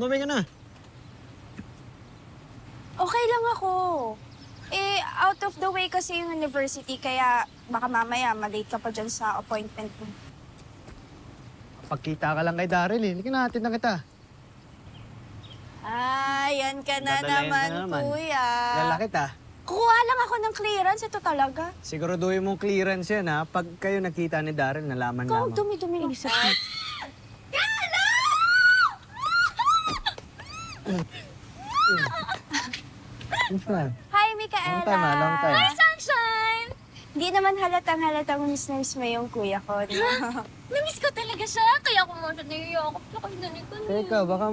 sumamay ka na. Okay lang ako. Out of the way kasi yung university, kaya baka mamaya malate ka pa dyan sa appointment mo. Pagkita ka lang kay Daryl eh. Halika natin na kita. Yan ka na Dadalayan naman, ka na naman. kuya. Lalakit ah. Kuha lang ako ng clearance, ito talaga. Siguraduhin mong clearance yan ha. Pag kayo nakita ni Daryl, nalaman Ikaw, lamang. dumi-dumi ng sakit. Hi, Micaela! Long time. Hi, Sunshine! Hindi naman halatang miss mo yung kuya ko, no? Namiss ko talaga siya, kaya ako mo siya niyayakap na kayo ganito. Teka, baka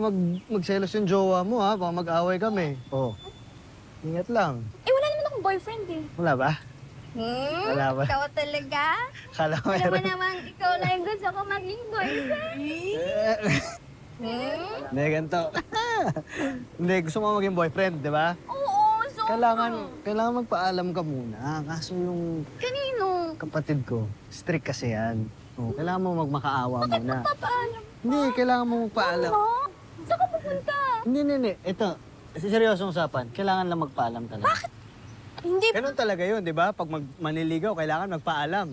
magselos yung jowa mo ha. Baka mag-away kami. Oh. Ingat lang. Wala naman akong boyfriend eh. Wala ba? Wala ba? Ikaw talaga? Kala ko Alam mo meron. naman, ikaw lang yung gusto ko maging boyfriend. Hindi, ganito. Hindi, gusto mo maging boyfriend, di ba? Oo, so... Kailangan magpaalam ka muna. Kaso yung Kanino? kapatid ko, strict kasi yan. Oh, kailangan mo magmakaawa muna. Papaalam Hindi, kailangan mo magpaalam. mo? Saan ka pupunta? Hindi. Ito, seryosong usapan. Kailangan lang magpaalam talaga. Bakit? Hindi, Ganun talaga yun, di ba? Pag maniligaw, kailangan magpaalam.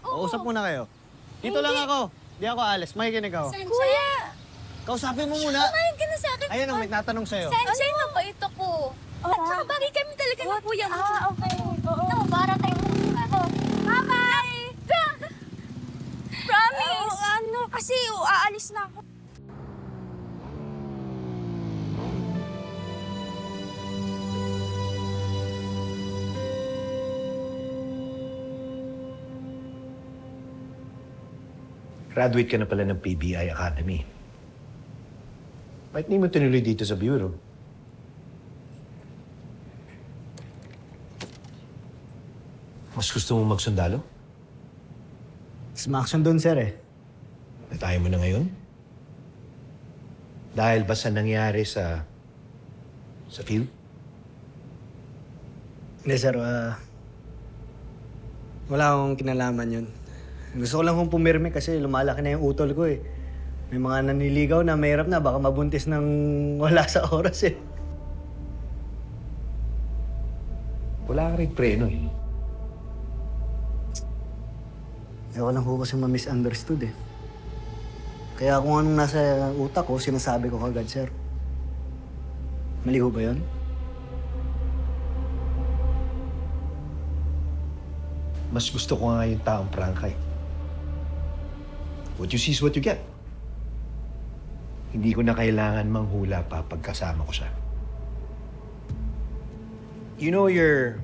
O, usap muna kayo. Dito lang ako. Di ako alis. Makikinig ako. Kuya! Kausapin mo muna. Kumain ka na sa akin. Ayun, may tatanong sa'yo. Sunshine, mabait ako. At saka bagay kami talaga ng kuya mo. okay. Oo. Ito, para tayo ako. Bye! Promise! Kasi aalis na ako. Graduate ka na pala ng PBI Academy. Bakit hindi mo tinuloy dito sa bureau? Mas gusto mo magsundalo? Smaction doon, sir eh. Natayo mo na ngayon? Dahil ba sa nangyari sa field? Hindi, sir. Wala akong kinalaman yun. Gusto ko lang kung pumirme kasi lumalaki na yung utol ko eh. May mga naniligaw na mahirap na, baka mabuntis ng wala sa oras eh. Wala ka rin preno eh. Ako lang ko kasi ma-misunderstood eh. Kaya kung anong nasa utak ko, sinasabi ko kagad, sir. Mali ho ba yun? Mas gusto ko nga yung taong prangkay. What you see is what you get. Hindi ko na kailangan manghula pa pagkasama ko siya. You know, your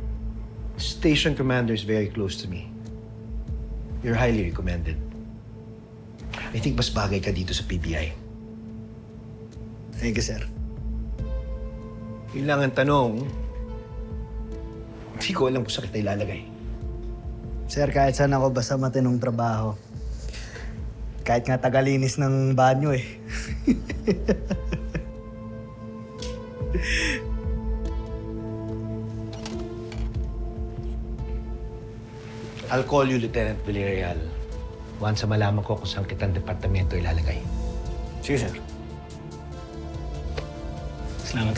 station commander is very close to me. You're highly recommended. I think mas bagay ka dito sa PBI. Thank you, sir. Yun lang ang tanong, hindi ko alam kung saan kita ilalagay. Sir, kahit saan ako basta matinong trabaho. Kahit nga tagalinis ng banyo eh. I'll call you, Lieutenant Villarreal. Once na malaman ko kung saan kitang departamento ilalagay. Sige, sir. Salamat,